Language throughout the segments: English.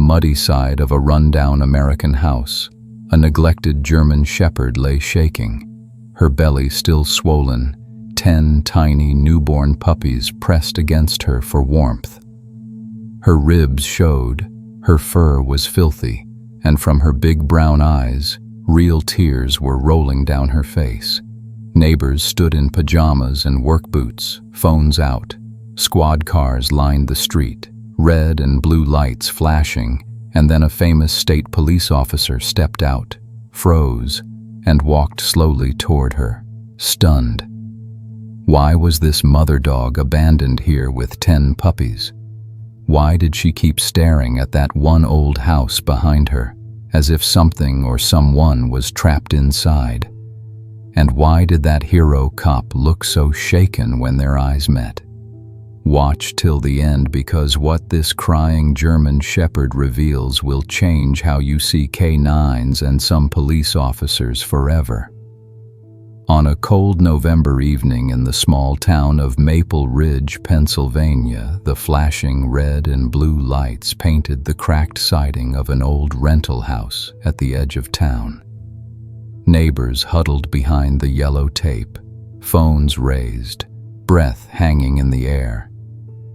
muddy side of a rundown American house, a neglected German shepherd lay shaking, her belly still swollen, 10 tiny newborn puppies pressed against her for warmth. Her ribs showed, her fur was filthy, and from her big brown eyes, real tears were rolling down her face. Neighbors stood in pajamas and work boots, phones out. Squad cars lined the street, red and blue lights flashing, and then a famous state police officer stepped out, froze, and walked slowly toward her, stunned. Why was this mother dog abandoned here with 10 puppies? Why did she keep staring at that one old house behind her, as if something or someone was trapped inside? And why did that hero cop look so shaken when their eyes met? Watch till the end, because what this crying German shepherd reveals will change how you see canines and some police officers forever. On a cold November evening in the small town of Maple Ridge, Pennsylvania, the flashing red and blue lights painted the cracked siding of an old rental house at the edge of town. Neighbors huddled behind the yellow tape, phones raised, breath hanging in the air.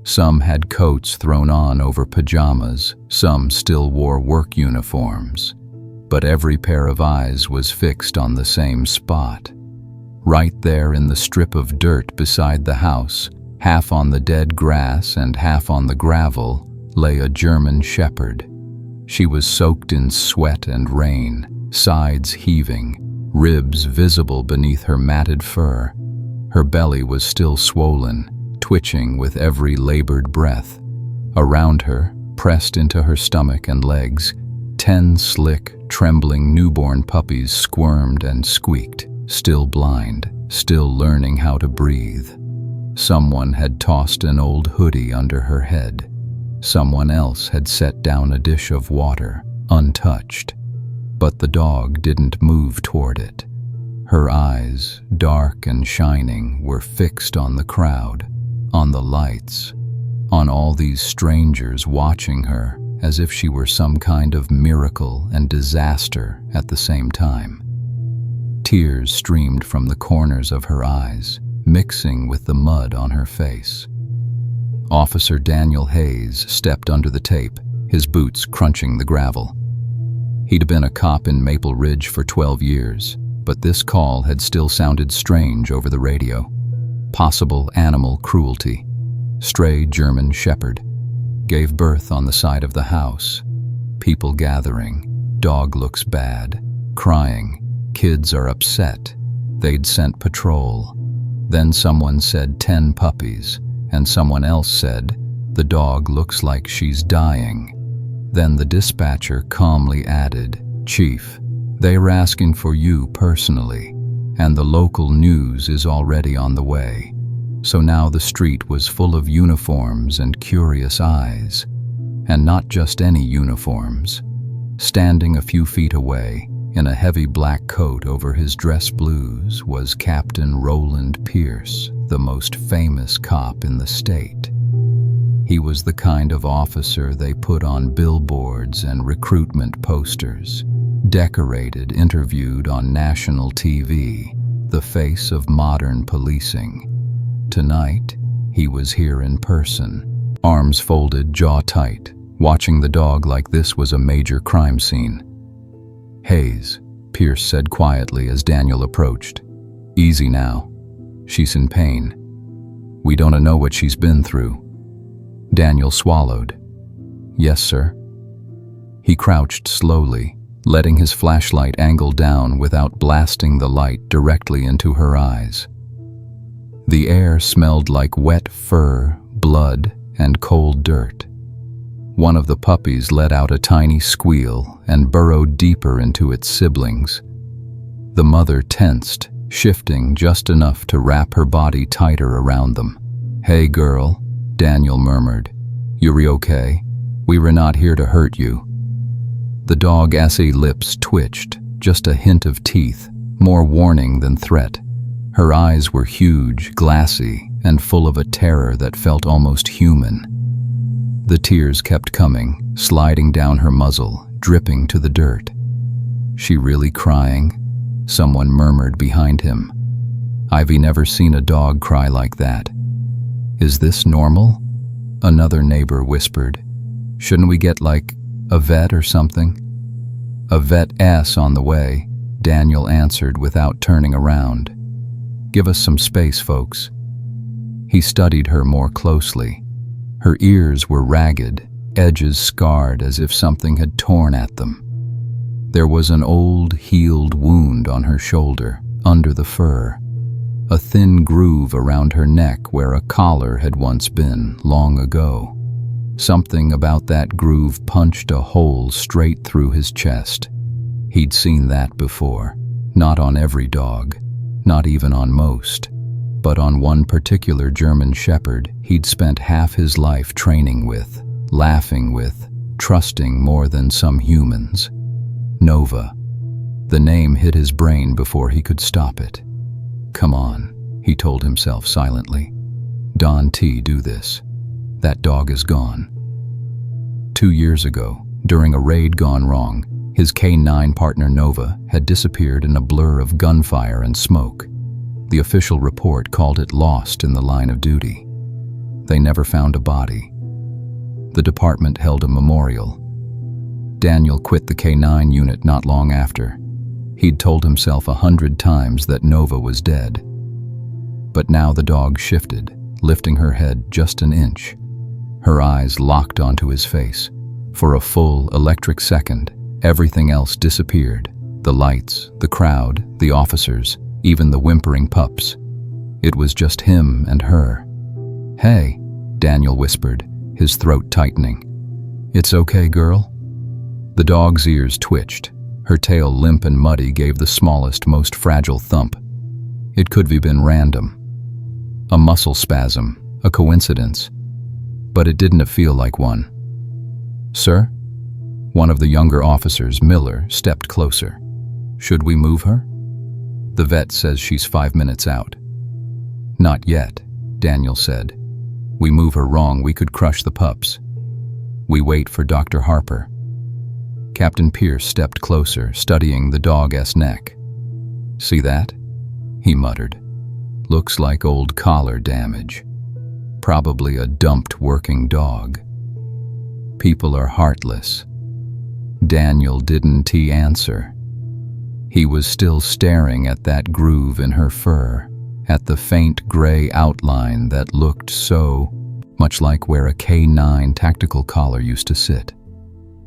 Some had coats thrown on over pajamas, some still wore work uniforms, but every pair of eyes was fixed on the same spot. Right there in the strip of dirt beside the house, half on the dead grass and half on the gravel, lay a German shepherd. She was soaked in sweat and rain, sides heaving, ribs visible beneath her matted fur. Her belly was still swollen, twitching with every labored breath. Around her, pressed into her stomach and legs, 10 slick, trembling newborn puppies squirmed and squeaked, still blind, still learning how to breathe. Someone had tossed an old hoodie under her head. Someone else had set down a dish of water, untouched. But the dog didn't move toward it. Her eyes, dark and shining, were fixed on the crowd, on the lights, on all these strangers watching her as if she were some kind of miracle and disaster at the same time. Tears streamed from the corners of her eyes, mixing with the mud on her face. Officer Daniel Hayes stepped under the tape, his boots crunching the gravel. He'd been a cop in Maple Ridge for 12 years, but this call had still sounded strange over the radio. Possible animal cruelty. Stray German shepherd. Gave birth on the side of the house. People gathering. Dog looks bad. Crying. Kids are upset. They'd sent patrol. Then someone said 10 puppies, and someone else said, "The dog looks like she's dying." Then the dispatcher calmly added, "Chief, they are asking for you personally, and the local news is already on the way." So now the street was full of uniforms and curious eyes. And not just any uniforms. Standing a few feet away, in a heavy black coat over his dress blues, was Captain Roland Pierce, the most famous cop in the state. He was the kind of officer they put on billboards and recruitment posters, decorated, interviewed on national TV, the face of modern policing. Tonight, he was here in person, arms folded, jaw tight, watching the dog like this was a major crime scene. "Hayes," Pierce said quietly as Daniel approached. "Easy now. She's in pain. We don't know what she's been through." Daniel swallowed. "Yes, sir." He crouched slowly, letting his flashlight angle down without blasting the light directly into her eyes. The air smelled like wet fur, blood, and cold dirt. One of the puppies let out a tiny squeal and burrowed deeper into its siblings. The mother tensed, shifting just enough to wrap her body tighter around them. "Hey girl," Daniel murmured. "You're okay? We were not here to hurt you." The dog's lips twitched, just a hint of teeth, more warning than threat. Her eyes were huge, glassy, and full of a terror that felt almost human. The tears kept coming, sliding down her muzzle, dripping to the dirt. "She really crying?" Someone murmured behind him. "I've never seen a dog cry like that." "Is this normal?" Another neighbor whispered. "Shouldn't we get a vet or something?" "A vet's on the way," Daniel answered without turning around. "Give us some space, folks." He studied her more closely. Her ears were ragged, edges scarred as if something had torn at them. There was an old, healed wound on her shoulder, under the fur. A thin groove around her neck where a collar had once been, long ago. Something about that groove punched a hole straight through his chest. He'd seen that before, not on every dog, not even on most, but on one particular German Shepherd he'd spent half his life training with, laughing with, trusting more than some humans. Nova. The name hit his brain before he could stop it. "Come on," he told himself silently. "Don T, do this. That dog is gone." 2 years ago, during a raid gone wrong, his K9 partner Nova had disappeared in a blur of gunfire and smoke. The official report called it lost in the line of duty. They never found a body. The department held a memorial. Daniel quit the K9 unit not long after. He'd told himself 100 times that Nova was dead. But now the dog shifted, lifting her head just an inch. Her eyes locked onto his face. For a full electric second, everything else disappeared. The lights, the crowd, the officers, even the whimpering pups. It was just him and her. "Hey," Daniel whispered, his throat tightening. "It's okay, girl?" The dog's ears twitched. Her tail, limp and muddy, gave the smallest, most fragile thump. It could have been random. A muscle spasm, a coincidence. But it didn't feel like one. "Sir?" One of the younger officers, Miller, stepped closer. "Should we move her?" "The vet says she's 5 minutes out." "Not yet," Daniel said. "We move her wrong, we could crush the pups. We wait for Dr. Harper." Captain Pierce stepped closer, studying the dog's neck. "See that?" he muttered. "Looks like old collar damage. Probably a dumped working dog." "People are heartless." Daniel didn't answer. He was still staring at that groove in her fur, at the faint gray outline that looked so much like where a K9 tactical collar used to sit.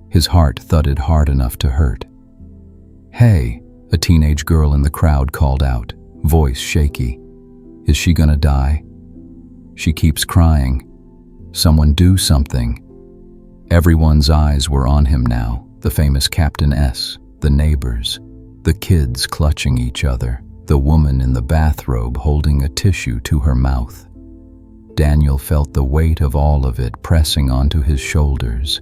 His heart thudded hard enough to hurt. "Hey," a teenage girl in the crowd called out, voice shaky. "Is she gonna die? She keeps crying. Someone do something." Everyone's eyes were on him now, the famous Captain S, the neighbors, the kids clutching each other, the woman in the bathrobe holding a tissue to her mouth. Daniel felt the weight of all of it pressing onto his shoulders.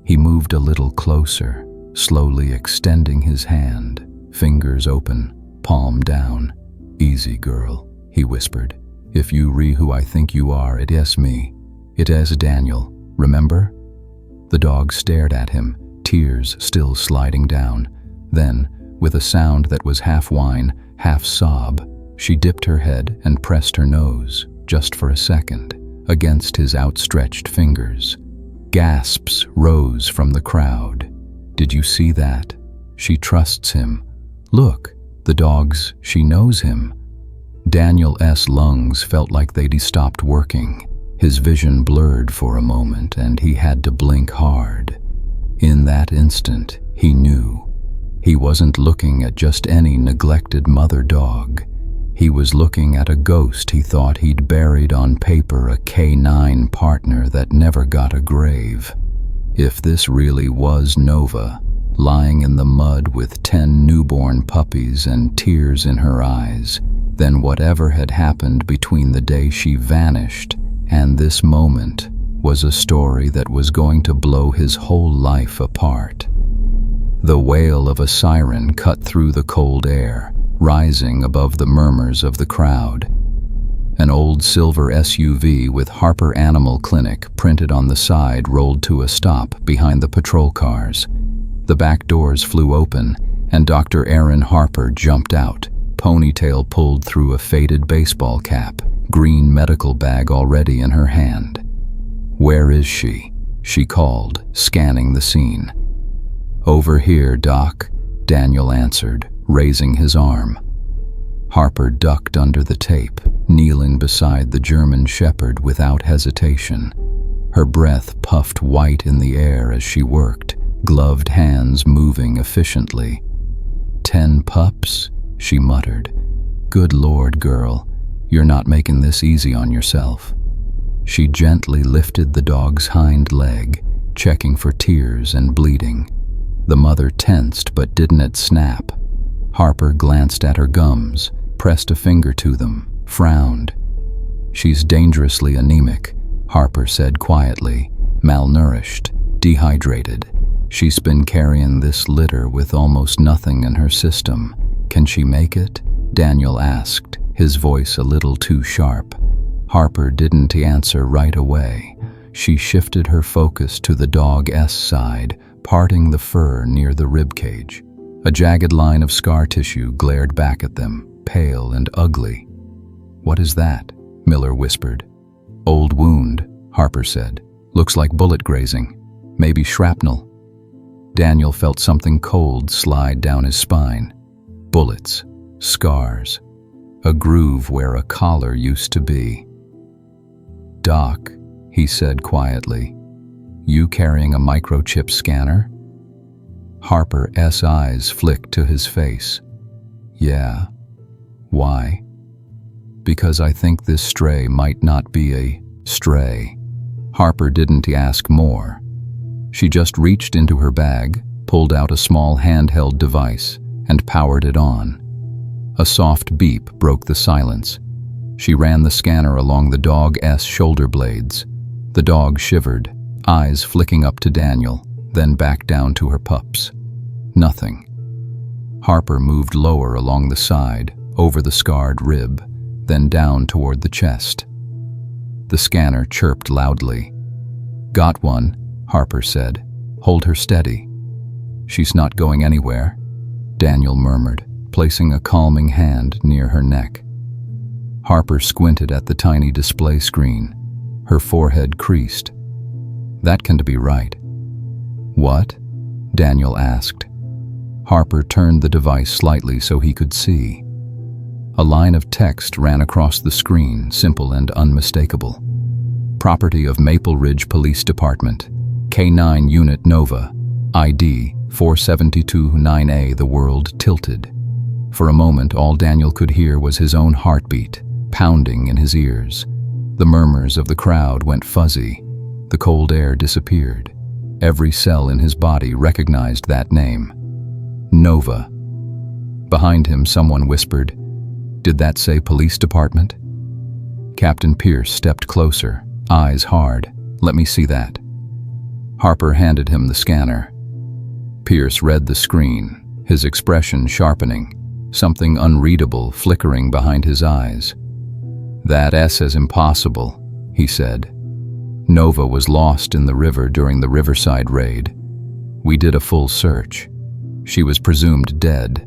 He moved a little closer, slowly extending his hand, fingers open, palm down. "Easy, girl," he whispered. "If you re who I think you are, it is me. It is Daniel, remember?" The dog stared at him, tears still sliding down. Then, with a sound that was half whine, half sob, she dipped her head and pressed her nose, just for a second, against his outstretched fingers. Gasps rose from the crowd. "Did you see that? She trusts him. Look, the dog's, she knows him." Daniel's lungs felt like they'd stopped working. His vision blurred for a moment and he had to blink hard. In that instant, he knew. He wasn't looking at just any neglected mother dog. He was looking at a ghost he thought he'd buried on paper, a K9 partner that never got a grave. If this really was Nova, lying in the mud with 10 newborn puppies and tears in her eyes, then whatever had happened between the day she vanished and this moment was a story that was going to blow his whole life apart. The wail of a siren cut through the cold air, rising above the murmurs of the crowd. An old silver SUV with Harper Animal Clinic printed on the side rolled to a stop behind the patrol cars. The back doors flew open, and Dr. Erin Harper jumped out, ponytail pulled through a faded baseball cap, green medical bag already in her hand. "Where is she?" she called, scanning the scene. "Over here, Doc," Daniel answered, raising his arm. Harper ducked under the tape, kneeling beside the German Shepherd without hesitation. Her breath puffed white in the air as she worked, gloved hands moving efficiently. 10 pups, she muttered. "Good Lord, girl, you're not making this easy on yourself." She gently lifted the dog's hind leg, checking for tears and bleeding. The mother tensed but didn't snap. Harper glanced at her gums, pressed a finger to them, frowned. "She's dangerously anemic," Harper said quietly, "malnourished, dehydrated. She's been carrying this litter with almost nothing in her system. Can she make it?" Daniel asked, his voice a little too sharp. Harper didn't answer right away. She shifted her focus to the dog's side, parting the fur near the ribcage. A jagged line of scar tissue glared back at them, pale and ugly. "What is that?" Miller whispered. "Old wound," Harper said. "Looks like bullet grazing. Maybe shrapnel." Daniel felt something cold slide down his spine. Bullets, scars, a groove where a collar used to be. "Doc," he said quietly, "you carrying a microchip scanner?" Harper's eyes flicked to his face. "Yeah. Why?" "Because I think this stray might not be a stray." Harper didn't ask more. She just reached into her bag, pulled out a small handheld device, and powered it on. A soft beep broke the silence. She ran the scanner along the dog's shoulder blades. The dog shivered, eyes flicking up to Daniel, then back down to her pups. Nothing. Harper moved lower along the side, over the scarred rib, then down toward the chest. The scanner chirped loudly. "Got one," Harper said. "Hold her steady." "She's not going anywhere," Daniel murmured, placing a calming hand near her neck. Harper squinted at the tiny display screen. Her forehead creased. "That can't be right." "What?" Daniel asked. Harper turned the device slightly so he could see. A line of text ran across the screen, simple and unmistakable. "Property of Maple Ridge Police Department, K9 Unit Nova, ID 4729A." The world tilted. For a moment, all Daniel could hear was his own heartbeat, pounding in his ears. The murmurs of the crowd went fuzzy. The cold air disappeared. Every cell in his body recognized that name. Nova. Behind him, someone whispered, "Did that say police department?" Captain Pierce stepped closer, eyes hard. "Let me see that." Harper handed him the scanner. Pierce read the screen, his expression sharpening, something unreadable flickering behind his eyes. "That is impossible," he said. "Nova was lost in the river during the Riverside raid. We did a full search. She was presumed dead."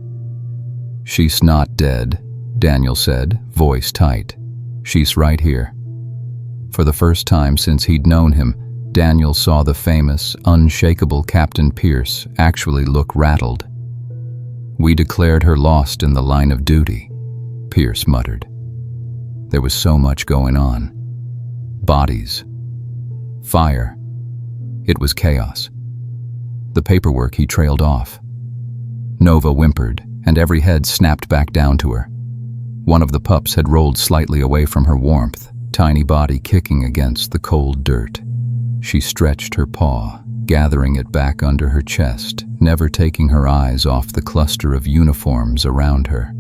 "She's not dead," Daniel said, voice tight. "She's right here." For the first time since he'd known him, Daniel saw the famous, unshakable Captain Pierce actually look rattled. "We declared her lost in the line of duty," Pierce muttered. There was so much going on. Bodies. Fire. It was chaos. The paperwork he trailed off. Nova whimpered, and every head snapped back down to her. One of the pups had rolled slightly away from her warmth, tiny body kicking against the cold dirt. She stretched her paw, gathering it back under her chest, never taking her eyes off the cluster of uniforms around her.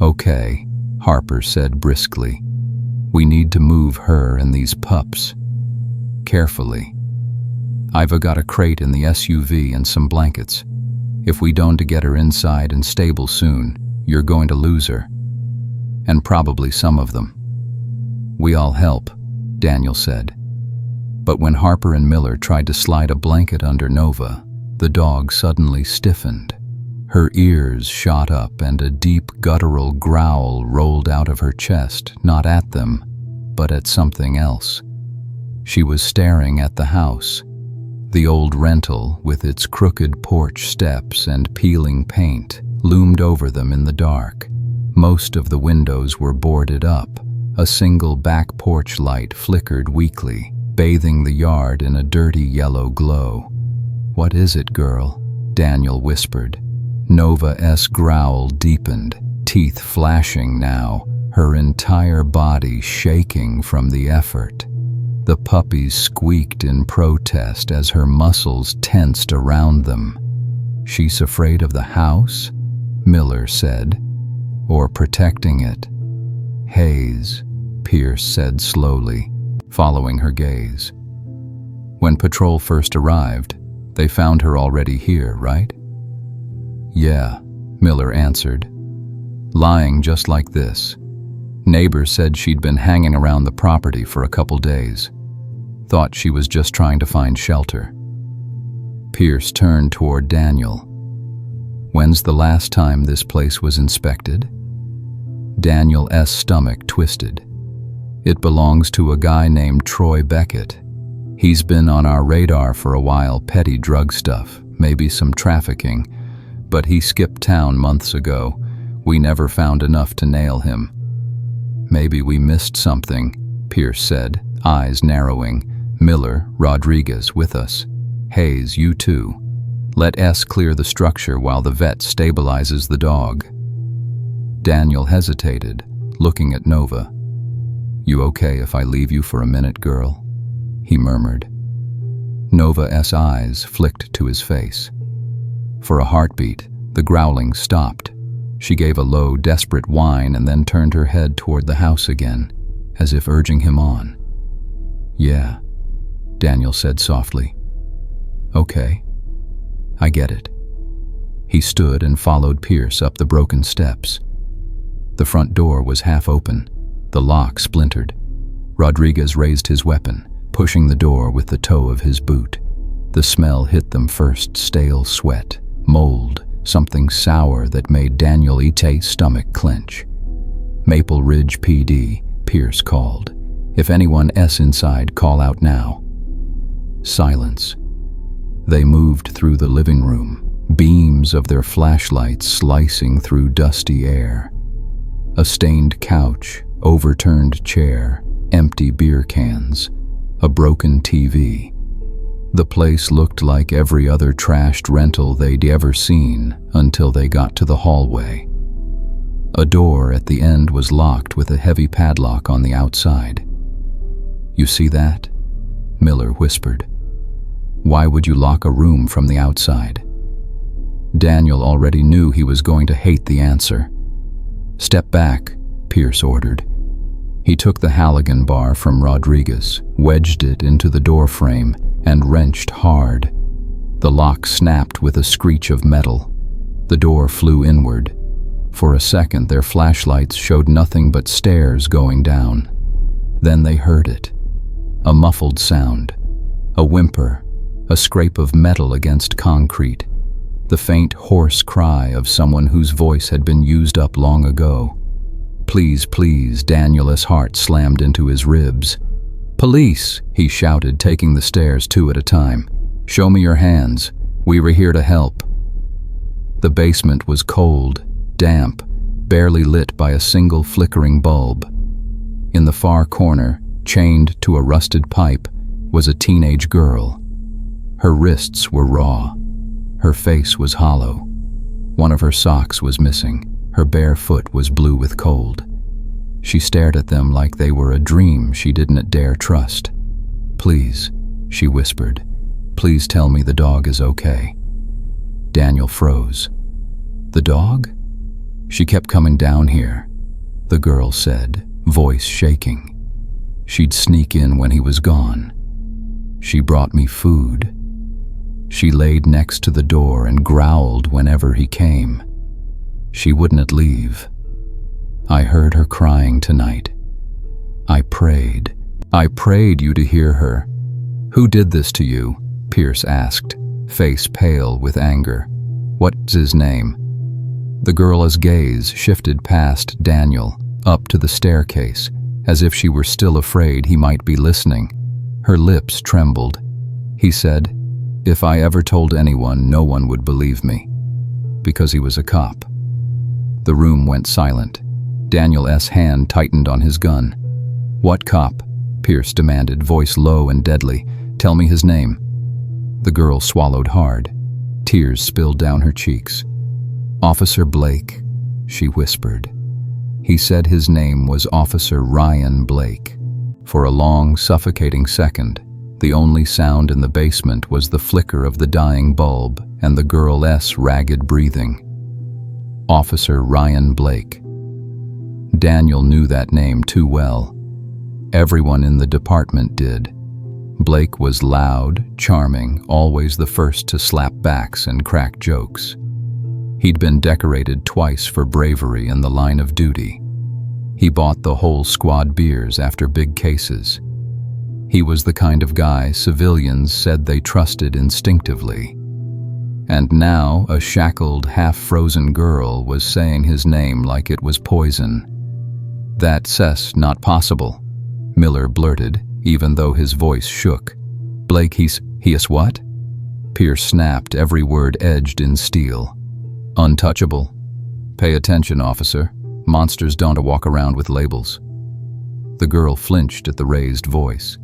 "Okay," Harper said briskly. "We need to move her and these pups. Carefully. I've got a crate in the SUV and some blankets. If we don't get her inside and stable soon, you're going to lose her. And probably some of them." "We all help," Daniel said. But when Harper and Miller tried to slide a blanket under Nova, the dog suddenly stiffened. Her ears shot up and a deep guttural growl rolled out of her chest, not at them, but at something else. She was staring at the house. The old rental, with its crooked porch steps and peeling paint, loomed over them in the dark. Most of the windows were boarded up. A single back porch light flickered weakly, bathing the yard in a dirty yellow glow. "What is it, girl?" Daniel whispered. Nova's growl deepened, teeth flashing now, her entire body shaking from the effort. The puppies squeaked in protest as her muscles tensed around them. "She's afraid of the house?" Miller said. "Or protecting it?" "Hayes," Pierce said slowly, following her gaze. "When patrol first arrived, they found her already here, right?" "Yeah," Miller answered. "Lying just like this. Neighbors said she'd been hanging around the property for a couple days. Thought she was just trying to find shelter." Pierce turned toward Daniel. "When's the last time this place was inspected?" Daniel's stomach twisted. "It belongs to a guy named Troy Beckett. He's been on our radar for a while, petty drug stuff, maybe some trafficking, but he skipped town months ago. We never found enough to nail him." "Maybe we missed something," Pierce said, eyes narrowing. "Miller, Rodriguez with us. Hayes, you too. Let S clear the structure while the vet stabilizes the dog." Daniel hesitated, looking at Nova. "You okay if I leave you for a minute, girl?" he murmured. Nova's eyes flicked to his face. For a heartbeat, the growling stopped. She gave a low, desperate whine and then turned her head toward the house again, as if urging him on. "Yeah," Daniel said softly. "Okay, I get it." He stood and followed Pierce up the broken steps. The front door was half open, the lock splintered. Rodriguez raised his weapon, pushing the door with the toe of his boot. The smell hit them first, stale sweat, mold, something sour that made Daniel Ite's stomach clench. "Maple Ridge PD," Pierce called. "If anyone's inside, call out now." Silence. They moved through the living room, beams of their flashlights slicing through dusty air. A stained couch, overturned chair, empty beer cans, a broken TV. The place looked like every other trashed rental they'd ever seen until they got to the hallway. A door at the end was locked with a heavy padlock on the outside. "You see that?" Miller whispered. "Why would you lock a room from the outside?" Daniel already knew he was going to hate the answer. "Step back," Pierce ordered. He took the Halligan bar from Rodriguez, wedged it into the door frame, and wrenched hard. The lock snapped with a screech of metal. The door flew inward. For a second, their flashlights showed nothing but stairs going down. Then they heard it. A muffled sound. A whimper. A scrape of metal against concrete. The faint, hoarse cry of someone whose voice had been used up long ago. "Please, please," Daniel's heart slammed into his ribs. "Police!" he shouted, taking the stairs 2 at a time. "Show me your hands. We were here to help." The basement was cold, damp, barely lit by a single flickering bulb. In the far corner, chained to a rusted pipe, was a teenage girl. Her wrists were raw. Her face was hollow. One of her socks was missing. Her bare foot was blue with cold. She stared at them like they were a dream she didn't dare trust. "Please," she whispered. "Please tell me the dog is okay." Daniel froze. "The dog?" "She kept coming down here," the girl said, voice shaking. "She'd sneak in when he was gone. She brought me food. She laid next to the door and growled whenever he came. She wouldn't leave. I heard her crying tonight. I prayed you to hear her. Who did this to you? Pierce asked, face pale with anger. What's his name? The girl's gaze shifted past Daniel, up to the staircase, as if she were still afraid he might be listening. Her lips trembled. He said, "If I ever told anyone, no one would believe me." Because he was a cop. The room went silent. Daniel's hand tightened on his gun. "What cop?" Pierce demanded, voice low and deadly. "Tell me his name." The girl swallowed hard. Tears spilled down her cheeks. "Officer Blake," she whispered. He said his name was Officer Ryan Blake. For a long, suffocating second, the only sound in the basement was the flicker of the dying bulb and the girl's ragged breathing. Officer Ryan Blake. Daniel knew that name too well. Everyone in the department did. Blake was loud, charming, always the first to slap backs and crack jokes. He'd been decorated twice for bravery in the line of duty. He bought the whole squad beers after big cases. He was the kind of guy civilians said they trusted instinctively. And now a shackled, half-frozen girl was saying his name like it was poison. "That's not possible," Miller blurted, even though his voice shook. "Blake, he's what?" Pierce snapped, every word edged in steel. "Untouchable. Pay attention, officer. Monsters don't walk around with labels." The girl flinched at the raised voice.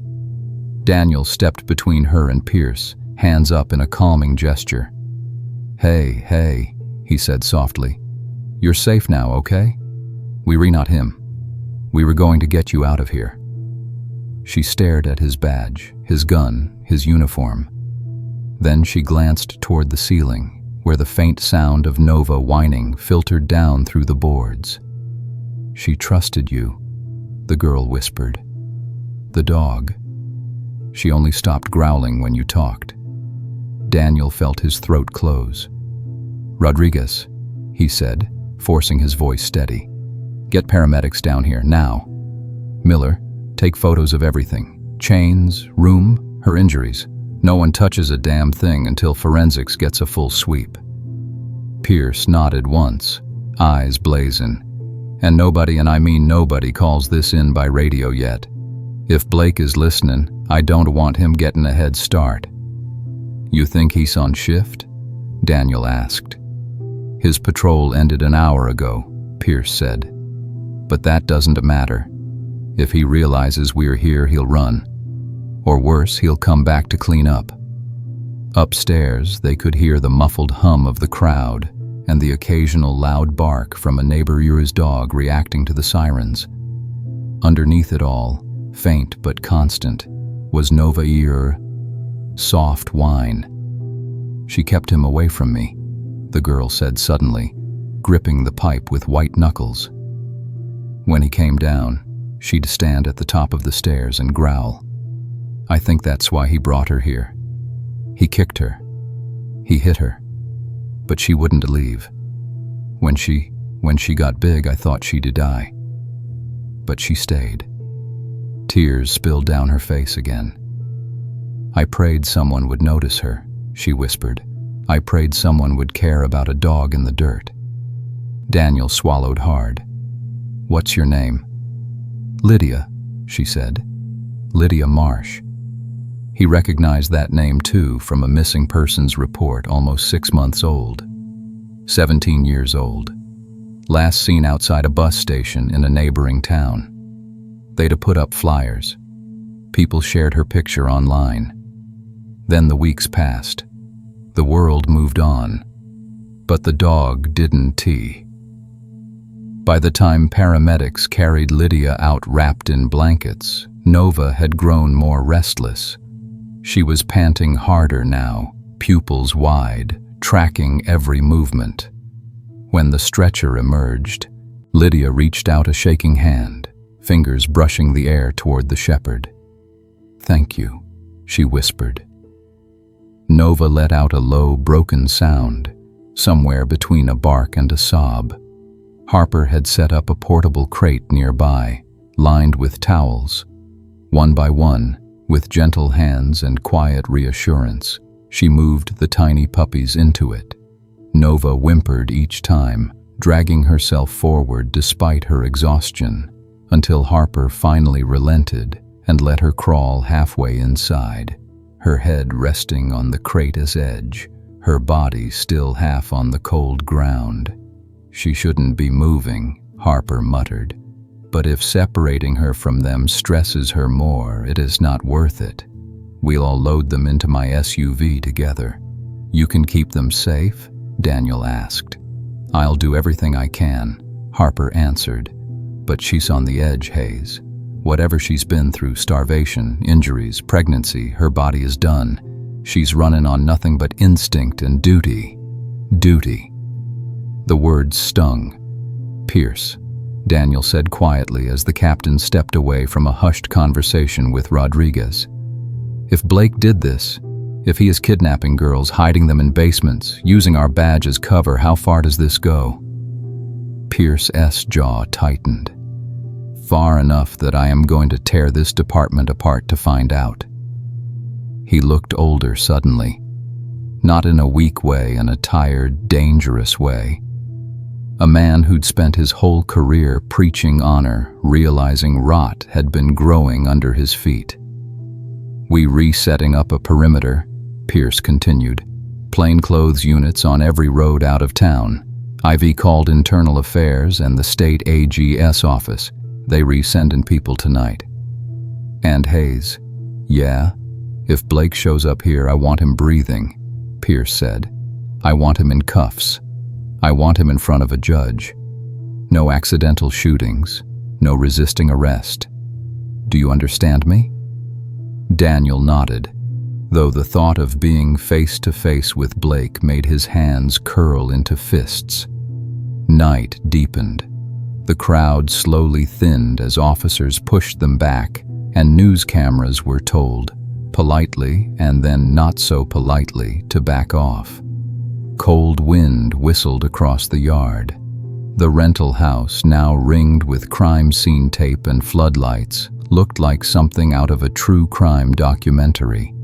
Daniel stepped between her and Pierce, hands up in a calming gesture. Hey, he said softly. "You're safe now, okay? We're not him. We were going to get you out of here." She stared at his badge, his gun, his uniform. Then she glanced toward the ceiling, where the faint sound of Nova whining filtered down through the boards. "She trusted you," the girl whispered. "The dog. She only stopped growling when you talked." Daniel felt his throat close. "Rodriguez," he said, forcing his voice steady. "Get paramedics down here, now. Miller, take photos of everything. Chains, room, her injuries. No one touches a damn thing until forensics gets a full sweep." Pierce nodded once, eyes blazing. "And nobody, and I mean nobody, calls this in by radio yet. If Blake is listening, I don't want him getting a head start." "You think he's on shift?" Daniel asked. "His patrol ended an hour ago," Pierce said. "But that doesn't matter. If he realizes we're here, he'll run. Or worse, he'll come back to clean up." Upstairs, they could hear the muffled hum of the crowd and the occasional loud bark from a neighbor's dog reacting to the sirens. Underneath it all, faint but constant, was Nova's soft whine. "She kept him away from me," the girl said suddenly, gripping the pipe with white knuckles. "When he came down, she'd stand at the top of the stairs and growl. I think that's why he brought her here. He kicked her. He hit her. But she wouldn't leave. When she got big, I thought she'd die. But she stayed." Tears spilled down her face again. "I prayed someone would notice her," she whispered. "I prayed someone would care about a dog in the dirt." Daniel swallowed hard. "What's your name?" "Lydia," she said. "Lydia Marsh." He recognized that name too from a missing persons report almost 6 months old. 17 years old. Last seen outside a bus station in a neighboring town. They'd put up flyers. People shared her picture online. Then the weeks passed. The world moved on. But the dog didn't. By the time paramedics carried Lydia out wrapped in blankets, Nova had grown more restless. She was panting harder now, pupils wide, tracking every movement. When the stretcher emerged, Lydia reached out a shaking hand, fingers brushing the air toward the shepherd. "Thank you," she whispered. Nova let out a low, broken sound, somewhere between a bark and a sob. Harper had set up a portable crate nearby, lined with towels. One by one, with gentle hands and quiet reassurance, she moved the tiny puppies into it. Nova whimpered each time, dragging herself forward despite her exhaustion, until Harper finally relented and let her crawl halfway inside, her head resting on the crate's edge, her body still half on the cold ground. "She shouldn't be moving," Harper muttered. "But if separating her from them stresses her more, it is not worth it. We'll all load them into my SUV together." "You can keep them safe?" Daniel asked. "I'll do everything I can," Harper answered. "But she's on the edge, Hayes. Whatever she's been through, starvation, injuries, pregnancy, her body is done. She's running on nothing but instinct and duty." Duty. The words stung. "Pierce," Daniel said quietly as the captain stepped away from a hushed conversation with Rodriguez. "If Blake did this, if he is kidnapping girls, hiding them in basements, using our badge as cover, how far does this go?" Pierce's jaw tightened. "Far enough that I am going to tear this department apart to find out." He looked older suddenly, not in a weak way, in a tired, dangerous way. A man who'd spent his whole career preaching honor, realizing rot had been growing under his feet. "We resetting up a perimeter," Pierce continued. "Plainclothes units on every road out of town. IV called Internal Affairs and the state AG's office. They resending people tonight." "And Hayes?" "Yeah. If Blake shows up here, I want him breathing," Pierce said. "I want him in cuffs. I want him in front of a judge. No accidental shootings, no resisting arrest. Do you understand me?" Daniel nodded, though the thought of being face to face with Blake made his hands curl into fists. Night deepened. The crowd slowly thinned as officers pushed them back, and news cameras were told, politely and then not so politely, to back off. Cold wind whistled across the yard. The rental house, now ringed with crime scene tape and floodlights, looked like something out of a true crime documentary.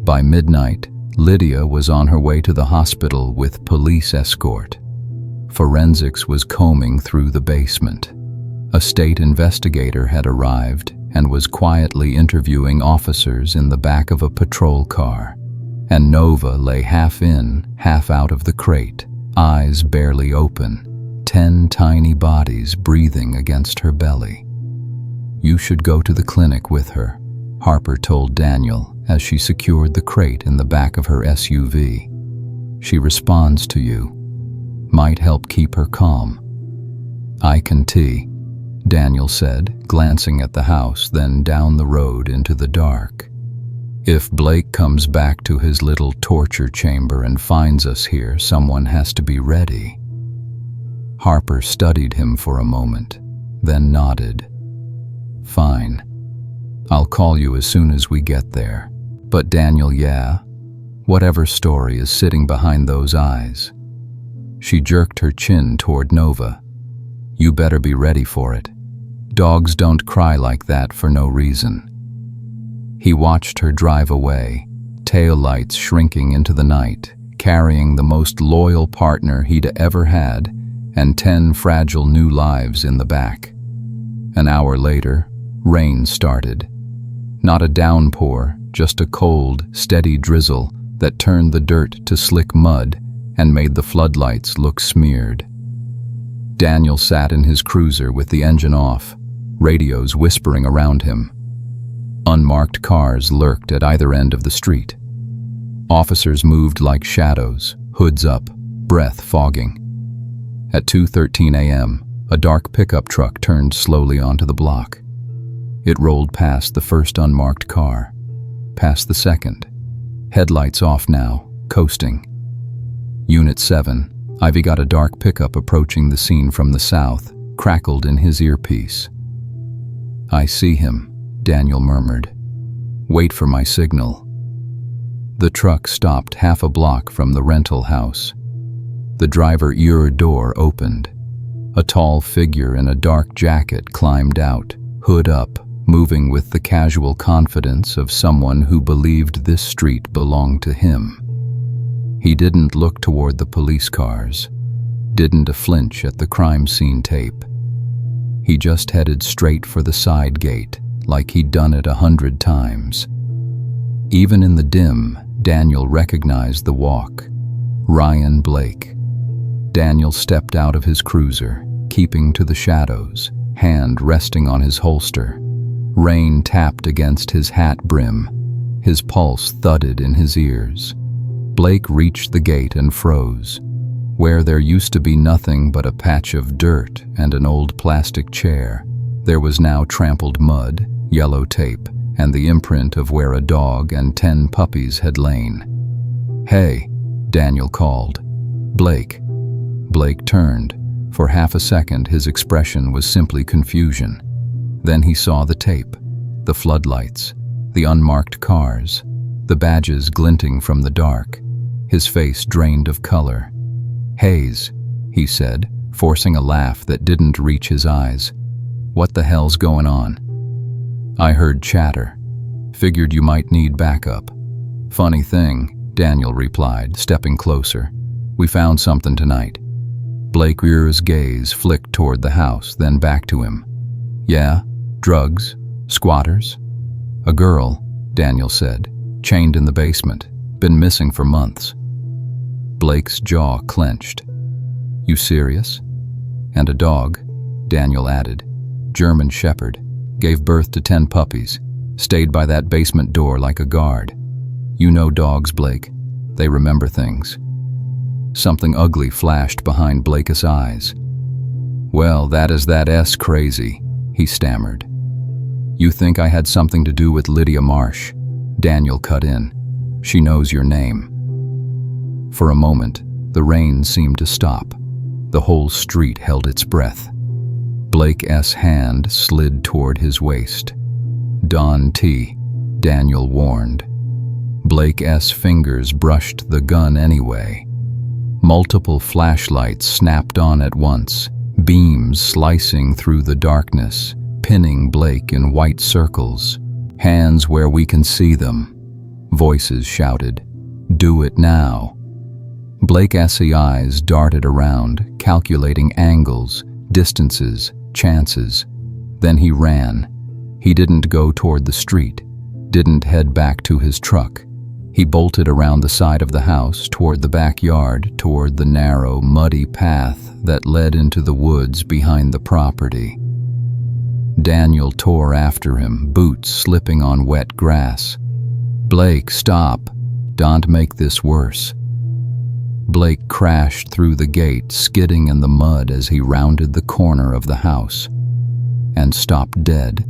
By midnight, Lydia was on her way to the hospital with police escort. Forensics was combing through the basement. A state investigator had arrived and was quietly interviewing officers in the back of a patrol car. And Nova lay half in, half out of the crate, eyes barely open, 10 tiny bodies breathing against her belly. "You should go to the clinic with her," Harper told Daniel as she secured the crate in the back of her SUV. "She responds to you. Might help keep her calm." "I can tee," Daniel said, glancing at the house, then down the road into the dark. "If Blake comes back to his little torture chamber and finds us here, someone has to be ready." Harper studied him for a moment, then nodded. "Fine. I'll call you as soon as we get there." "But Daniel, yeah? Whatever story is sitting behind those eyes?" She jerked her chin toward Nova. "You better be ready for it. Dogs don't cry like that for no reason." He watched her drive away, taillights shrinking into the night, carrying the most loyal partner he'd ever had, and 10 fragile new lives in the back. An hour later, rain started. Not a downpour, just a cold, steady drizzle that turned the dirt to slick mud and made the floodlights look smeared. Daniel sat in his cruiser with the engine off, radios whispering around him. Unmarked cars lurked at either end of the street. Officers moved like shadows, hoods up, breath fogging. At 2:13 a.m., a dark pickup truck turned slowly onto the block. It rolled past the first unmarked car, past the second. Headlights off now, coasting. Unit 7, Ivy got a dark pickup approaching the scene from the south, crackled in his earpiece. "I see him," Daniel murmured. "Wait for my signal." The truck stopped half a block from the rental house. The driver ear door opened. A tall figure in a dark jacket climbed out, hood up, moving with the casual confidence of someone who believed this street belonged to him. He didn't look toward the police cars, didn't flinch at the crime scene tape. He just headed straight for the side gate, like he'd done it 100 times. Even in the dim, Daniel recognized the walk. Ryan Blake. Daniel stepped out of his cruiser, keeping to the shadows, hand resting on his holster. Rain tapped against his hat brim. His pulse thudded in his ears. Blake reached the gate and froze. Where there used to be nothing but a patch of dirt and an old plastic chair, there was now trampled mud, yellow tape, and the imprint of where a dog and 10 puppies had lain. "Hey," Daniel called. "Blake." Blake turned. For half a second, his expression was simply confusion. Then he saw the tape, the floodlights, the unmarked cars, the badges glinting from the dark. His face drained of color. "Hayes," he said, forcing a laugh that didn't reach his eyes. "What the hell's going on?" "I heard chatter. Figured you might need backup." "Funny thing," Daniel replied, stepping closer. "We found something tonight." Blake Rear's gaze flicked toward the house, then back to him. "Yeah? Drugs? Squatters?" "A girl," Daniel said, "chained in the basement. Been missing for months." Blake's jaw clenched. "You serious?" "And a dog," Daniel added. "German Shepherd. Gave birth to 10 puppies. Stayed by that basement door like a guard. You know dogs, Blake. They remember things." Something ugly flashed behind Blake's eyes. "Well, that is crazy," he stammered. "You think I had something to do with Lydia Marsh?" Daniel cut in. "She knows your name." For a moment, the rain seemed to stop. The whole street held its breath. Blake's hand slid toward his waist. "Don T," Daniel warned. Blake's fingers brushed the gun anyway. Multiple flashlights snapped on at once, beams slicing through the darkness, pinning Blake in white circles. "Hands where we can see them," voices shouted. "Do it now." Blake's eyes darted around, calculating angles, distances, chances. Then he ran. He didn't go toward the street, didn't head back to his truck. He bolted around the side of the house, toward the backyard, toward the narrow, muddy path that led into the woods behind the property. Daniel tore after him, boots slipping on wet grass. "Blake, stop. Don't make this worse." Blake crashed through the gate, skidding in the mud as he rounded the corner of the house, and stopped dead.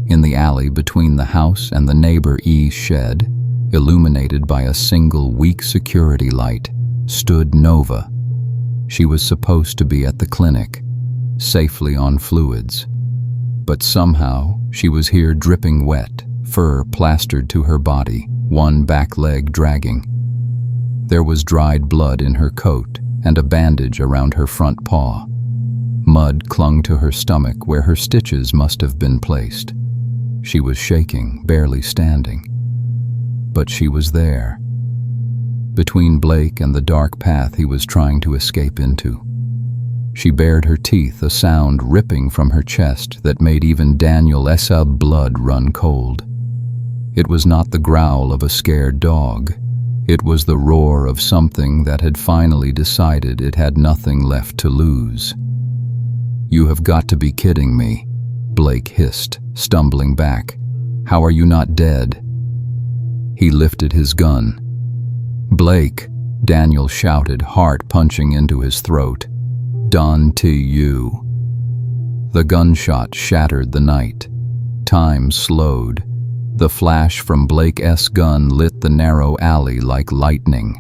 In the alley between the house and the neighbor E's shed, illuminated by a single weak security light, stood Nova. She was supposed to be at the clinic, safely on fluids. But somehow, she was here dripping wet, fur plastered to her body, one back leg dragging. There was dried blood in her coat and a bandage around her front paw. Mud clung to her stomach where her stitches must have been placed. She was shaking, barely standing. But she was there, between Blake and the dark path he was trying to escape into. She bared her teeth, a sound ripping from her chest that made even Daniel's blood run cold. It was not the growl of a scared dog. It was the roar of something that had finally decided it had nothing left to lose. "You have got to be kidding me," Blake hissed, stumbling back. "How are you not dead?" He lifted his gun. "Blake," Daniel shouted, heart punching into his throat. "Done to you." The gunshot shattered the night. Time slowed. The flash from Blake's gun lit the narrow alley like lightning.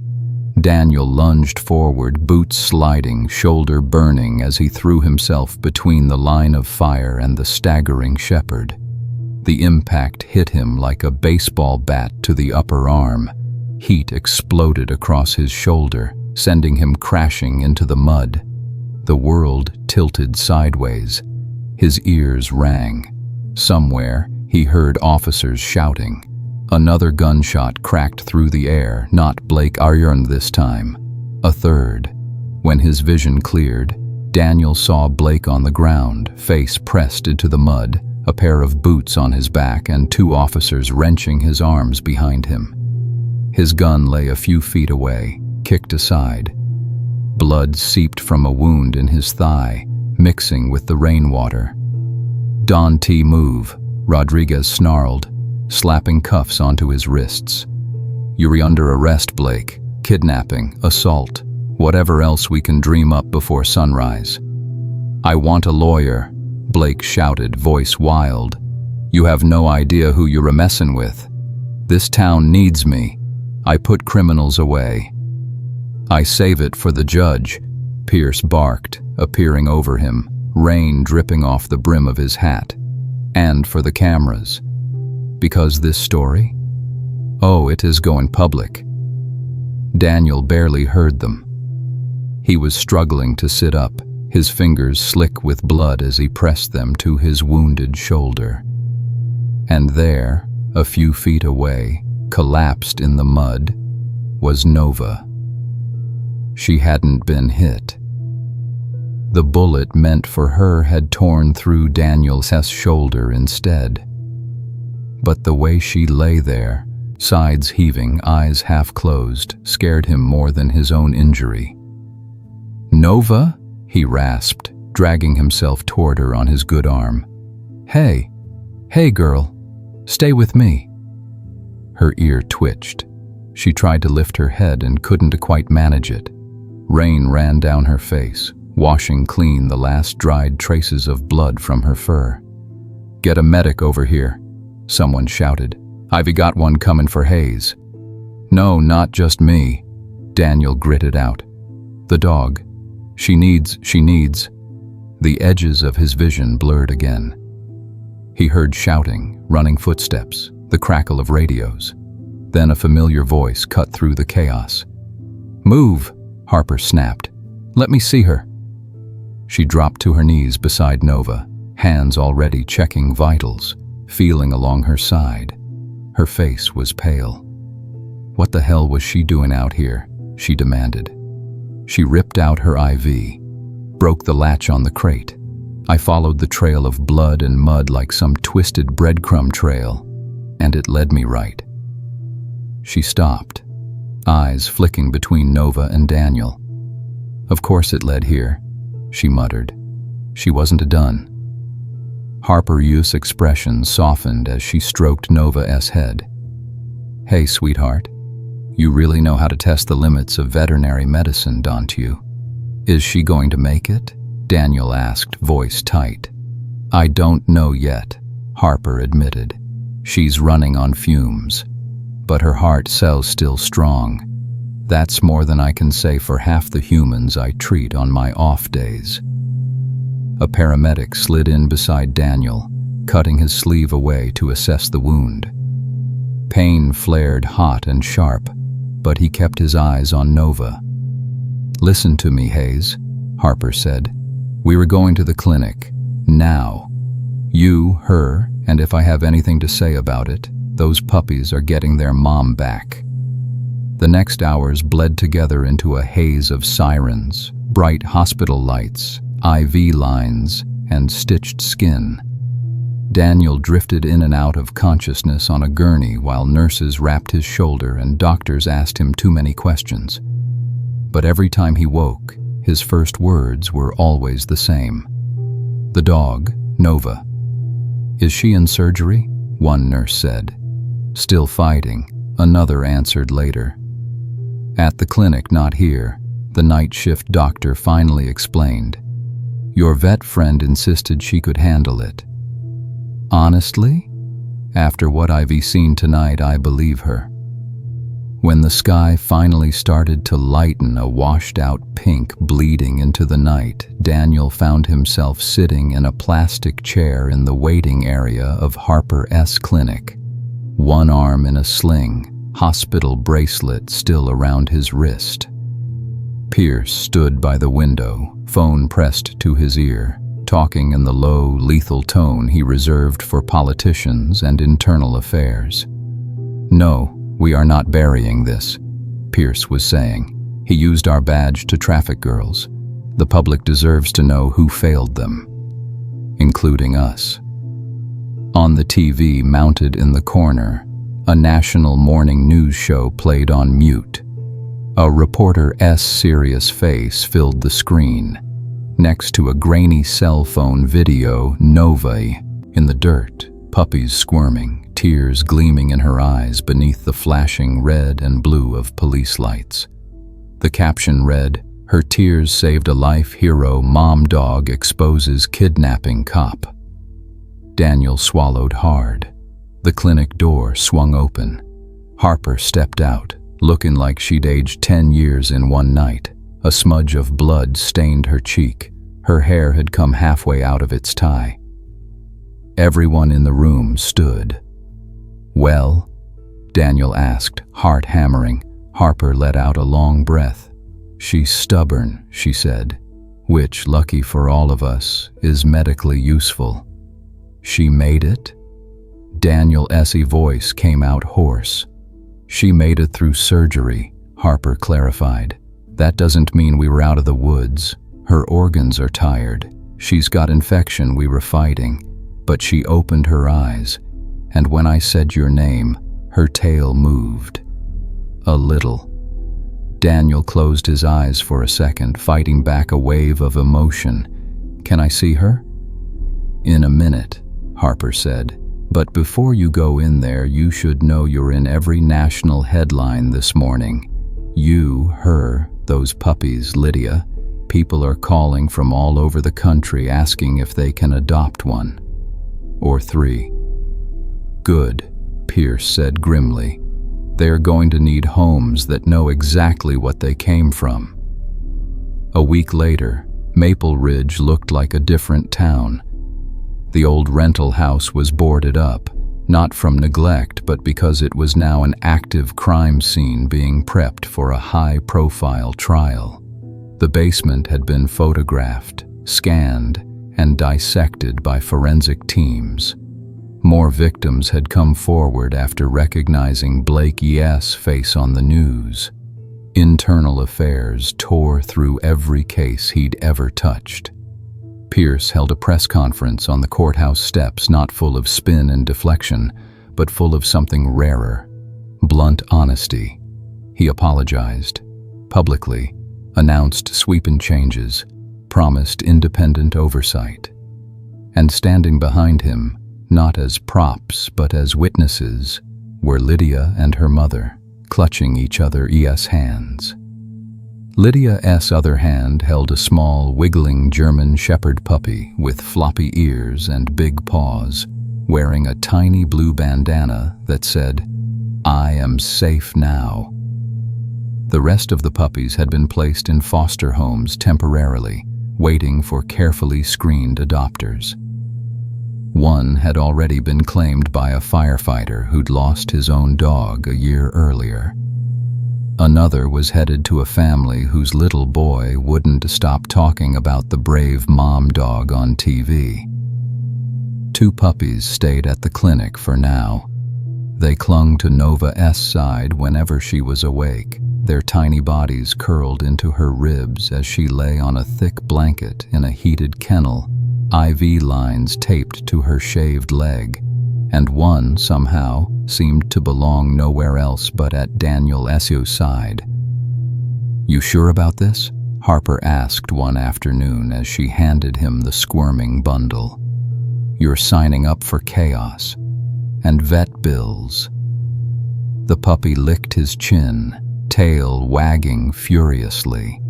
Daniel lunged forward, boots sliding, shoulder burning as he threw himself between the line of fire and the staggering shepherd. The impact hit him like a baseball bat to the upper arm. Heat exploded across his shoulder, sending him crashing into the mud. The world tilted sideways. His ears rang. Somewhere, he heard officers shouting. Another gunshot cracked through the air, not Blake Iron this time. A third. When his vision cleared, Daniel saw Blake on the ground, face pressed into the mud, a pair of boots on his back, and two officers wrenching his arms behind him. His gun lay a few feet away, kicked aside. Blood seeped from a wound in his thigh, mixing with the rainwater. "Don't move," Rodriguez snarled, slapping cuffs onto his wrists. "You're under arrest, Blake. Kidnapping, assault, whatever else we can dream up before sunrise." "I want a lawyer," Blake shouted, voice wild. "You have no idea who you're messing with. This town needs me. I put criminals away." "I save it for the judge," Pierce barked, appearing over him, rain dripping off the brim of his hat. "And for the cameras. Because this story? Oh, it is going public." Daniel barely heard them. He was struggling to sit up, his fingers slick with blood as he pressed them to his wounded shoulder. And there, a few feet away, collapsed in the mud, was Nova. She hadn't been hit. The bullet meant for her had torn through Daniel's shoulder instead. But the way she lay there, sides heaving, eyes half closed, scared him more than his own injury. "Nova?" he rasped, dragging himself toward her on his good arm. Hey girl, stay with me." Her ear twitched. She tried to lift her head and couldn't quite manage it. Rain ran down her face, washing clean the last dried traces of blood from her fur. "Get a medic over here," someone shouted. "I've got one coming for Hayes." "No, not just me," Daniel gritted out. "The dog. She needs." The edges of his vision blurred again. He heard shouting, running footsteps, the crackle of radios. Then a familiar voice cut through the chaos. "Move," Harper snapped. "Let me see her." She dropped to her knees beside Nova, hands already checking vitals, feeling along her side. Her face was pale. What the hell was she doing out here? She demanded. She ripped out her IV, broke the latch on the crate. I followed the trail of blood and mud like some twisted breadcrumb trail, and it led me right. She stopped, eyes flicking between Nova and Daniel. "Of course it led here," she muttered. She wasn't done. Harper's expression softened as she stroked Nova's head. "Hey, sweetheart, you really know how to test the limits of veterinary medicine, don't you?" "Is she going to make it?" Daniel asked, voice tight. "I don't know yet," Harper admitted. "She's running on fumes, but her heart cell's still strong. That's more than I can say for half the humans I treat on my off days." A paramedic slid in beside Daniel, cutting his sleeve away to assess the wound. Pain flared hot and sharp, but he kept his eyes on Nova. "Listen to me, Hayes," Harper said. "We were going to the clinic. Now. You, her, and if I have anything to say about it, those puppies are getting their mom back." The next hours bled together into a haze of sirens, bright hospital lights, IV lines, and stitched skin. Daniel drifted in and out of consciousness on a gurney while nurses wrapped his shoulder and doctors asked him too many questions. But every time he woke, his first words were always the same. "The dog, Nova." "Is she in surgery?" one nurse said. "Still fighting," another answered later. "At the clinic, not here," the night shift doctor finally explained. "Your vet friend insisted she could handle it." Honestly, after what I've seen tonight, I believe her. When the sky finally started to lighten a washed-out pink bleeding into the night, Daniel found himself sitting in a plastic chair in the waiting area of Harper's clinic, one arm in a sling, hospital bracelet still around his wrist. Pierce stood by the window, phone pressed to his ear, talking in the low, lethal tone he reserved for politicians and internal affairs. "No, we are not burying this," Pierce was saying. "He used our badge to traffic girls. The public deserves to know who failed them, including us." On the TV mounted in the corner, a national morning news show played on mute. A reporter's serious face filled the screen, next to a grainy cell phone video, Nova, in the dirt, Puppies squirming, tears gleaming in her eyes beneath the flashing red and blue of police lights. The caption read, "Her tears saved a life hero, mom dog exposes kidnapping cop." Daniel swallowed hard. The clinic door swung open. Harper stepped out, looking like she'd aged 10 years in one night. A smudge of blood stained her cheek. Her hair had come halfway out of its tie. Everyone in the room stood. "Well?" Daniel asked, heart hammering. Harper let out a long breath. "She's stubborn," she said, "which, lucky for all of us, is medically useful." "She made it?" Daniel's voice came out hoarse. "She made it through surgery," Harper clarified. "That doesn't mean we were out of the woods. Her organs are tired. She's got infection we were fighting. But she opened her eyes, and when I said your name, her tail moved. A little." Daniel closed his eyes for a second, fighting back a wave of emotion. "Can I see her?" "In a minute," Harper said. "But before you go in there, you should know you're in every national headline this morning. You, her, those puppies, Lydia. People are calling from all over the country asking if they can adopt one. Or 3. "Good," Pierce said grimly. "They are going to need homes that know exactly what they came from." A week later, Maple Ridge looked like a different town. The old rental house was boarded up, not from neglect but because it was now an active crime scene being prepped for a high-profile trial. The basement had been photographed, scanned, and dissected by forensic teams. More victims had come forward after recognizing Blake's face on the news. Internal Affairs tore through every case he'd ever touched. Pierce held a press conference on the courthouse steps, not full of spin and deflection, but full of something rarer, blunt honesty. He apologized, publicly, announced sweeping changes, promised independent oversight. And standing behind him, not as props but as witnesses, were Lydia and her mother, clutching each other's hands. Lydia's other hand held a small, wiggling German Shepherd puppy with floppy ears and big paws, wearing a tiny blue bandana that said, "I am safe now." The rest of the puppies had been placed in foster homes temporarily, waiting for carefully screened adopters. One had already been claimed by a firefighter who'd lost his own dog a year earlier. Another was headed to a family whose little boy wouldn't stop talking about the brave mom dog on TV. 2 puppies stayed at the clinic for now. They clung to Nova's side whenever she was awake, their tiny bodies curled into her ribs as she lay on a thick blanket in a heated kennel, IV lines taped to her shaved leg, and one, somehow, seemed to belong nowhere else but at Daniel's side. "You sure about this?" Harper asked one afternoon as she handed him the squirming bundle. "You're signing up for chaos. And vet bills." The puppy licked his chin, tail wagging furiously.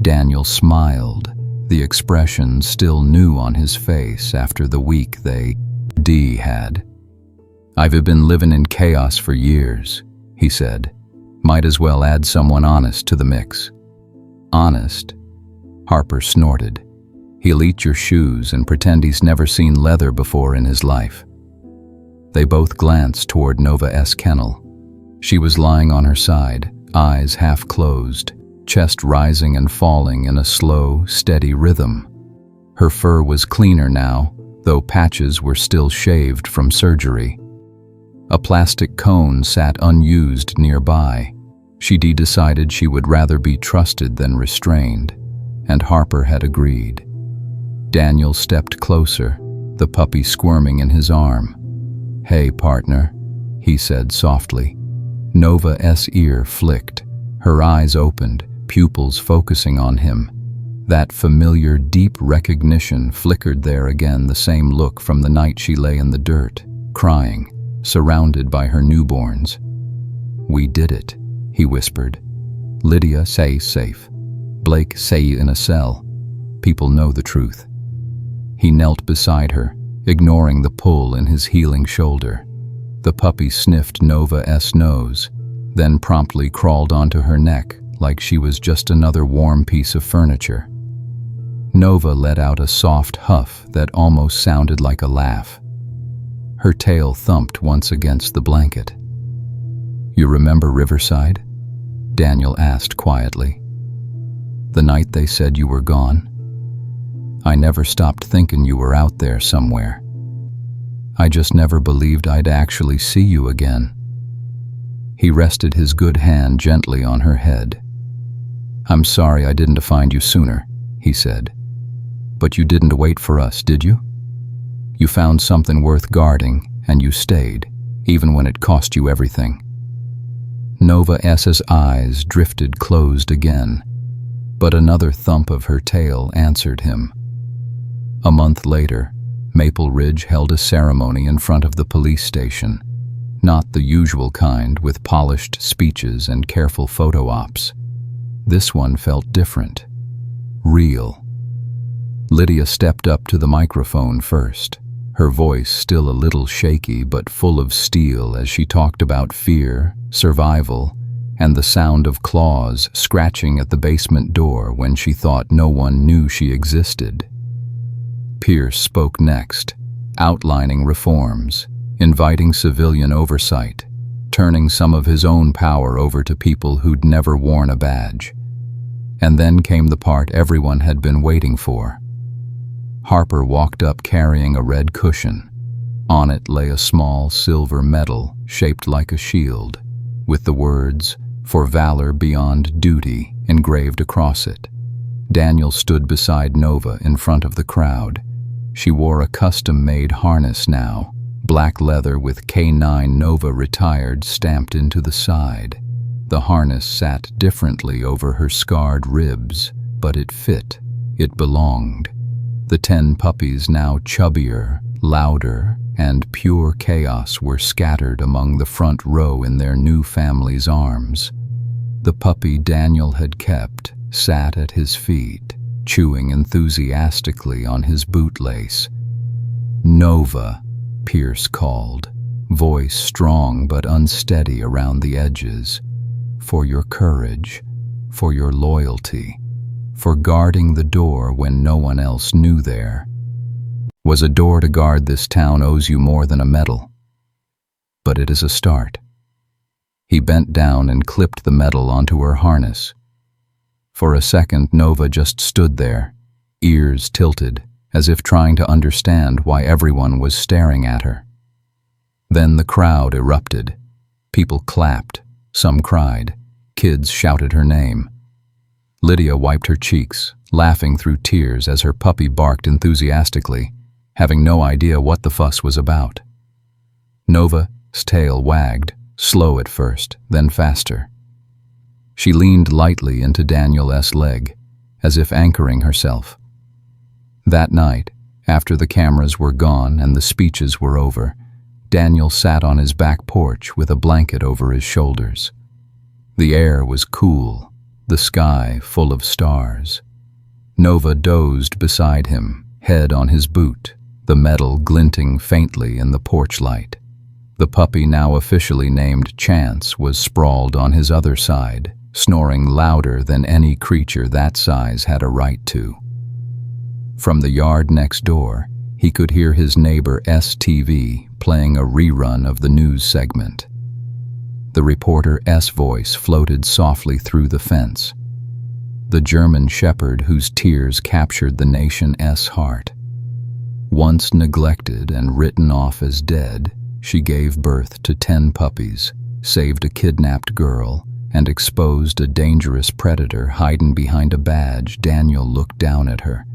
Daniel smiled, the expression still new on his face after the week they had. "I've been living in chaos for years," he said. "Might as well add someone honest to the mix." "Honest?" Harper snorted. "He'll eat your shoes and pretend he's never seen leather before in his life." They both glanced toward Nova's kennel. She was lying on her side, eyes half closed, chest rising and falling in a slow, steady rhythm. Her fur was cleaner now, though patches were still shaved from surgery. A plastic cone sat unused nearby. She decided she would rather be trusted than restrained, and Harper had agreed. Daniel stepped closer, the puppy squirming in his arm. "Hey, partner," he said softly. Nova's ear flicked. Her eyes opened, pupils focusing on him. That familiar, deep recognition flickered there again, the same look from the night she lay in the dirt, crying, surrounded by her newborns. "We did it," he whispered. "Lydia say safe. Blake say in a cell. People know the truth." He knelt beside her, ignoring the pull in his healing shoulder. The puppy sniffed Nova's nose, then promptly crawled onto her neck like she was just another warm piece of furniture. Nova let out a soft huff that almost sounded like a laugh. Her tail thumped once against the blanket. "You remember Riverside?" Daniel asked quietly. "The night they said you were gone? I never stopped thinking you were out there somewhere. I just never believed I'd actually see you again." He rested his good hand gently on her head. "I'm sorry I didn't find you sooner," he said. "But you didn't wait for us, did you? You found something worth guarding, and you stayed, even when it cost you everything." Nova's eyes drifted closed again, but another thump of her tail answered him. A month later, Maple Ridge held a ceremony in front of the police station, not the usual kind with polished speeches and careful photo ops. This one felt different, real. Lydia stepped up to the microphone first, her voice still a little shaky but full of steel as she talked about fear, survival, and the sound of claws scratching at the basement door when she thought no one knew she existed. Pierce spoke next, outlining reforms, inviting civilian oversight, turning some of his own power over to people who'd never worn a badge. And then came the part everyone had been waiting for. Harper walked up carrying a red cushion. On it lay a small silver medal shaped like a shield, with the words, "For valor beyond duty," engraved across it. Daniel stood beside Nova in front of the crowd. She wore a custom-made harness now, black leather with K9 Nova Retired stamped into the side. The harness sat differently over her scarred ribs, but it fit, it belonged. The 10 puppies, now chubbier, louder, and pure chaos, were scattered among the front row in their new family's arms. The puppy Daniel had kept sat at his feet, chewing enthusiastically on his bootlace. "Nova," Pierce called, voice strong but unsteady around the edges. "For your courage, for your loyalty, for guarding the door when no one else knew there. Was a door to guard this town owes you more than a medal. But it is a start." He bent down and clipped the medal onto her harness. For a second, Nova just stood there, ears tilted, as if trying to understand why everyone was staring at her. Then the crowd erupted. People clapped, some cried, kids shouted her name. Lydia wiped her cheeks, laughing through tears as her puppy barked enthusiastically, having no idea what the fuss was about. Nova's tail wagged, slow at first, then faster. She leaned lightly into Daniel's leg, as if anchoring herself. That night, after the cameras were gone and the speeches were over, Daniel sat on his back porch with a blanket over his shoulders. The air was cool, the sky full of stars. Nova dozed beside him, head on his boot, the metal glinting faintly in the porch light. The puppy, now officially named Chance, was sprawled on his other side, snoring louder than any creature that size had a right to. From the yard next door, he could hear his neighbor's TV playing a rerun of the news segment. The reporter's voice floated softly through the fence. the German shepherd whose tears captured the nation's heart. Once neglected and written off as dead, she gave birth to 10 puppies, saved a kidnapped girl, and exposed a dangerous predator hiding behind a badge. Daniel looked down at her.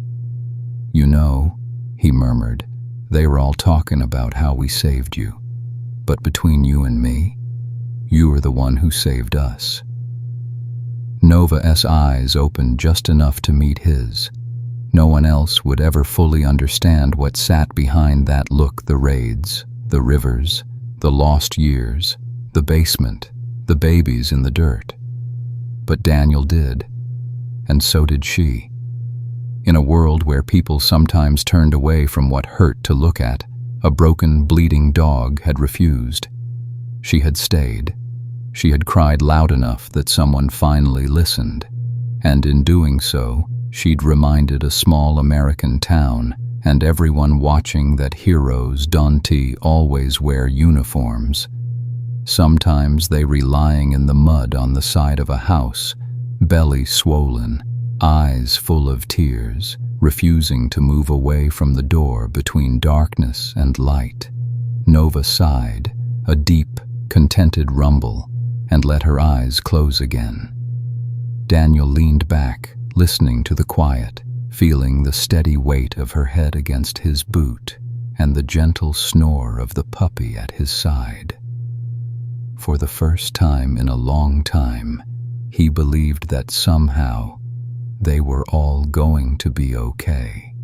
"You know," he murmured, "they were all talking about how we saved you. But between you and me, you are the one who saved us." Nova's eyes opened just enough to meet his. No one else would ever fully understand what sat behind that look: the raids, the rivers, the lost years, the basement, the babies in the dirt. But Daniel did, and so did she. In a world where people sometimes turned away from what hurt to look at, a broken, bleeding dog had refused. She had stayed. She had cried loud enough that someone finally listened, and in doing so, she'd reminded a small American town and everyone watching that heroes don't always wear uniforms. Sometimes they were lying in the mud on the side of a house, belly swollen, eyes full of tears, refusing to move away from the door between darkness and light. Nova sighed, a deep, contented rumble, and let her eyes close again. Daniel leaned back, listening to the quiet, feeling the steady weight of her head against his boot and the gentle snore of the puppy at his side. For the first time in a long time, he believed that somehow they were all going to be okay.